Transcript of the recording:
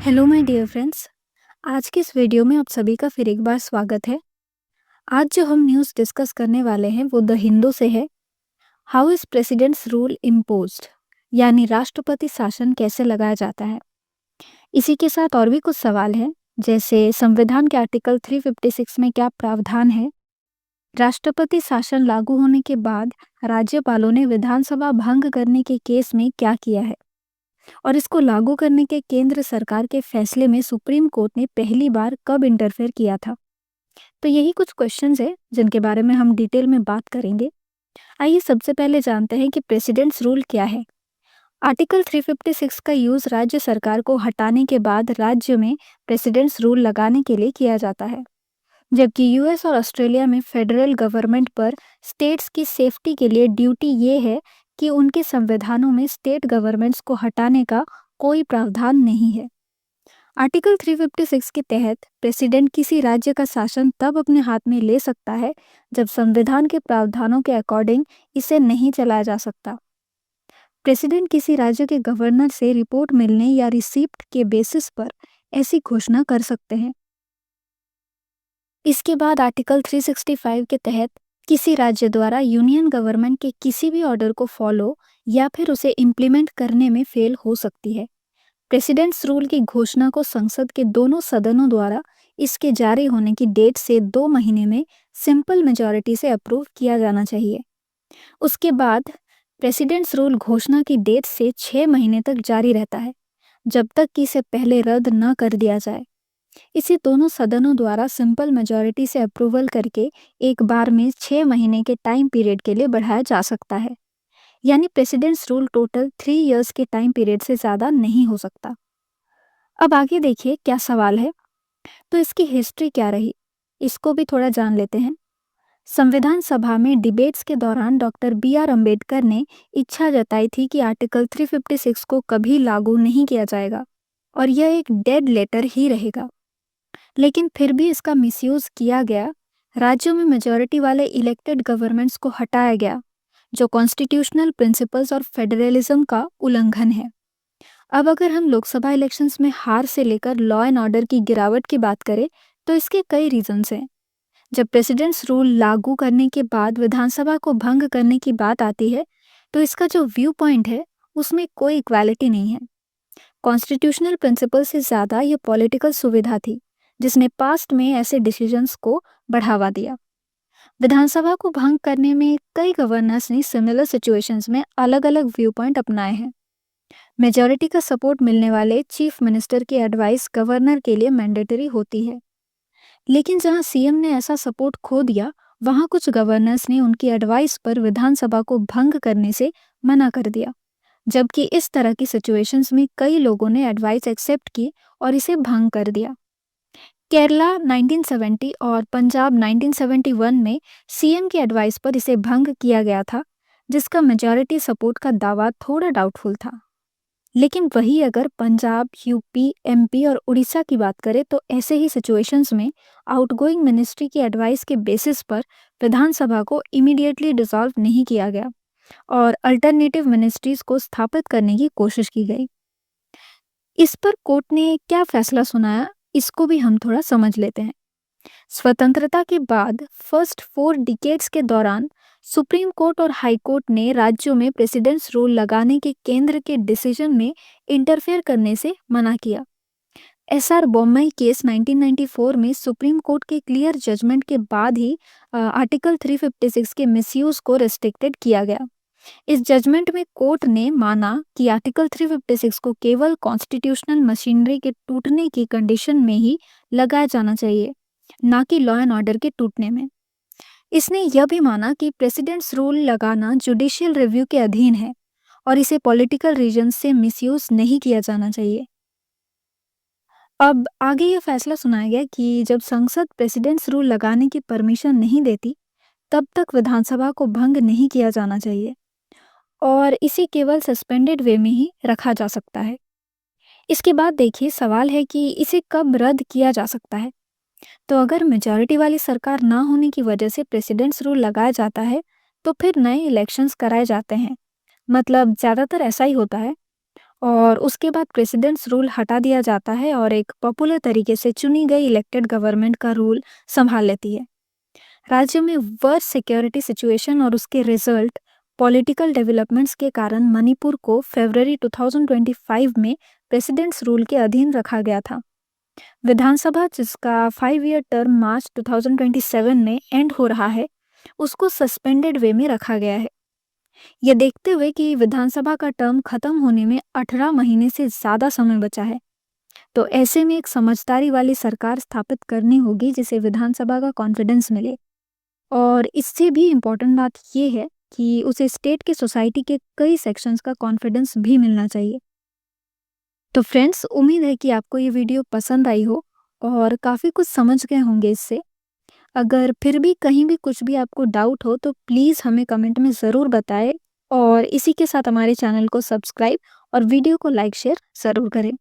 Hello my dear friends. आज की इस वीडियो में आप सभी का फिर एक बार स्वागत है। आज जो हम न्यूज़ डिस्कस करने वाले हैं वो द हिंदू से है। How is presidents rule imposed, यानी राष्ट्रपति शासन कैसे लगाया जाता है। इसी के साथ और भी कुछ सवाल हैं, जैसे संविधान के आर्टिकल 356 में क्या प्रावधान है। राष्ट्रपति शासन लागू होने के बाद राज्यपालों ने विधानसभा भंग करने के केस में क्या किया है, और इसको लागू करने के केंद्र सरकार के फैसले में सुप्रीम कोर्ट ने पहली बार कब इंटरफेयर किया था। तो यही कुछ क्वेश्चंस है जिनके बारे में हम डिटेल में बात करेंगे। आइए सबसे पहले जानते हैं कि प्रेसिडेंट्स रूल क्या है। आर्टिकल 356 का यूज राज्य सरकार को हटाने के बाद राज्य में प्रेसिडेंट्स रूल लगाने के लिए किया जाता है, जबकि यूएस और ऑस्ट्रेलिया में फेडरल गवर्नमेंट पर स्टेट्स की सेफ्टी के लिए ड्यूटी ये है कि उनके संविधानों में स्टेट गवर्नमेंट्स को हटाने का कोई प्रावधान नहीं है। आर्टिकल 356 के तहत प्रेसिडेंट किसी राज्य का शासन तब अपने हाथ में ले सकता है जब संविधान के प्रावधानों के अकॉर्डिंग इसे नहीं चलाया जा सकता। प्रेसिडेंट किसी राज्य के गवर्नर से रिपोर्ट मिलने या रिसीप्ट के बेसिस पर ऐसी घोषणा कर सकते हैं। इसके बाद आर्टिकल 365 के तहत किसी राज्य द्वारा यूनियन गवर्नमेंट के किसी भी ऑर्डर को फॉलो या फिर उसे इम्प्लीमेंट करने में फेल हो सकती है। प्रेसिडेंट्स रूल की घोषणा को संसद के दोनों सदनों द्वारा इसके जारी होने की डेट से 2 महीने में सिंपल मेजॉरिटी से अप्रूव किया जाना चाहिए। उसके बाद प्रेसिडेंट्स रूल घोषणा की डेट से 6 महीने तक जारी रहता है, जब तक कि इसे पहले रद्द न कर दिया जाए। इसे दोनों सदनों द्वारा सिंपल मेजॉरिटी से अप्रूवल करके एक बार में 6 महीने के टाइम पीरियड के लिए बढ़ाया जा सकता है, यानी प्रेसिडेंट्स रूल टोटल 3 इयर्स के टाइम पीरियड से ज़्यादा नहीं हो सकता। अब आगे देखिए क्या सवाल है। तो इसकी हिस्ट्री क्या रही, इसको भी थोड़ा जान लेते हैं। संविधान सभा में डिबेट्स के दौरान डॉक्टर बी आर अम्बेडकर ने इच्छा जताई थी कि आर्टिकल 356 को कभी लागू नहीं किया जाएगा और यह एक डेड लेटर ही रहेगा, लेकिन फिर भी इसका मिसयूज किया गया। राज्यों में मेजॉरिटी वाले इलेक्टेड गवर्नमेंट्स को हटाया गया, जो कॉन्स्टिट्यूशनल प्रिंसिपल्स और फेडरलिज्म का उल्लंघन है। अब अगर हम लोकसभा इलेक्शंस में हार से लेकर लॉ एंड ऑर्डर की गिरावट की बात करें तो इसके कई रीजंस हैं। जब प्रेसिडेंट्स रूल लागू करने के बाद विधानसभा को भंग करने की बात आती है तो इसका जो व्यू पॉइंट है उसमें कोई इक्वालिटी नहीं है। कॉन्स्टिट्यूशनल प्रिंसिपल से ज़्यादा ये पॉलिटिकल सुविधा थी जिसने पास्ट में ऐसे डिसीजंस को बढ़ावा दिया। विधानसभा को भंग करने में कई गवर्नर्स ने सिमिलर सिचुएशंस में अलग अलग व्यू पॉइंट अपनाए हैं। मेजॉरिटी का सपोर्ट मिलने वाले चीफ मिनिस्टर की एडवाइस गवर्नर के लिए मैंडेटरी होती है, लेकिन जहां सीएम ने ऐसा सपोर्ट खो दिया वहां कुछ गवर्नर्स ने उनकी एडवाइस पर विधानसभा को भंग करने से मना कर दिया, जबकि इस तरह की सिचुएशंस में कई लोगों ने एडवाइस एक्सेप्ट की और इसे भंग कर दिया। केरला 1970 और पंजाब 1971 में सीएम की एडवाइस पर इसे भंग किया गया था, जिसका मेजॉरिटी सपोर्ट का दावा थोड़ा डाउटफुल था। लेकिन वही अगर पंजाब, यूपी, एमपी और उड़ीसा की बात करें तो ऐसे ही सिचुएशंस में आउटगोइंग मिनिस्ट्री की एडवाइस के बेसिस पर विधानसभा को इमीडिएटली डिसॉल्व नहीं किया गया और अल्टरनेटिव मिनिस्ट्रीज को स्थापित करने की कोशिश की गई। इस पर कोर्ट ने क्या फैसला सुनाया, इसको भी हम थोड़ा समझ लेते हैं। स्वतंत्रता के बाद फर्स्ट 4 डिकेड्स के दौरान सुप्रीम कोर्ट और हाई कोर्ट ने राज्यों में प्रेसिडेंट्स रूल लगाने के केंद्र के डिसीजन में इंटरफेयर करने से मना किया। एसआर बोम्मई केस 1994 में सुप्रीम कोर्ट के क्लियर जजमेंट के बाद ही आर्टिकल 356 के मिसयूज को रेस्ट्रिक्टेड किया गया। इस जजमेंट में कोर्ट ने माना कि आर्टिकल 356 को केवल कॉन्स्टिट्यूशनल मशीनरी के टूटने की कंडीशन में ही लगाया जाना चाहिए, ना कि लॉ एंड ऑर्डर के टूटने में। इसने यह भी माना कि प्रेसिडेंट्स रूल लगाना जुडिशियल रिव्यू के अधीन है और इसे पॉलिटिकल रीजंस से मिसयूज नहीं किया जाना चाहिए। अब आगे यह फैसला सुनाया गया कि जब संसद प्रेसिडेंट्स रूल लगाने की परमिशन नहीं देती तब तक विधानसभा को भंग नहीं किया जाना चाहिए और इसे केवल सस्पेंडेड वे में ही रखा जा सकता है। इसके बाद देखिए सवाल है कि इसे कब रद्द किया जा सकता है। तो अगर मेजॉरिटी वाली सरकार ना होने की वजह से प्रेसिडेंट्स रूल लगाया जाता है तो फिर नए इलेक्शंस कराए जाते हैं, मतलब ज़्यादातर ऐसा ही होता है। और उसके बाद प्रेसिडेंट्स रूल हटा दिया जाता है और एक पॉपुलर तरीके से चुनी गई इलेक्टेड गवर्नमेंट का रूल संभाल लेती है। राज्य में वर्स्ट सिक्योरिटी सिचुएशन और उसके रिजल्ट पॉलिटिकल डेवलपमेंट्स के कारण मणिपुर को फरवरी 2025 में प्रेसिडेंट्स रूल के अधीन रखा गया था। विधानसभा जिसका 5 ईयर टर्म मार्च 2027 में एंड हो रहा है, उसको सस्पेंडेड वे में रखा गया है। ये देखते हुए कि विधानसभा का टर्म खत्म होने में 18 महीने से ज़्यादा समय बचा है, तो ऐसे में एक समझदारी वाली सरकार स्थापित करनी होगी जिसे विधानसभा का कॉन्फिडेंस मिले। और इससे भी इम्पोर्टेंट बात ये है कि उसे स्टेट के सोसाइटी के कई सेक्शंस का कॉन्फिडेंस भी मिलना चाहिए। तो फ्रेंड्स, उम्मीद है कि आपको ये वीडियो पसंद आई हो और काफ़ी कुछ समझ गए होंगे इससे। अगर फिर भी कहीं भी कुछ भी आपको डाउट हो तो प्लीज़ हमें कमेंट में ज़रूर बताएं और इसी के साथ हमारे चैनल को सब्सक्राइब और वीडियो को लाइक शेयर ज़रूर करें।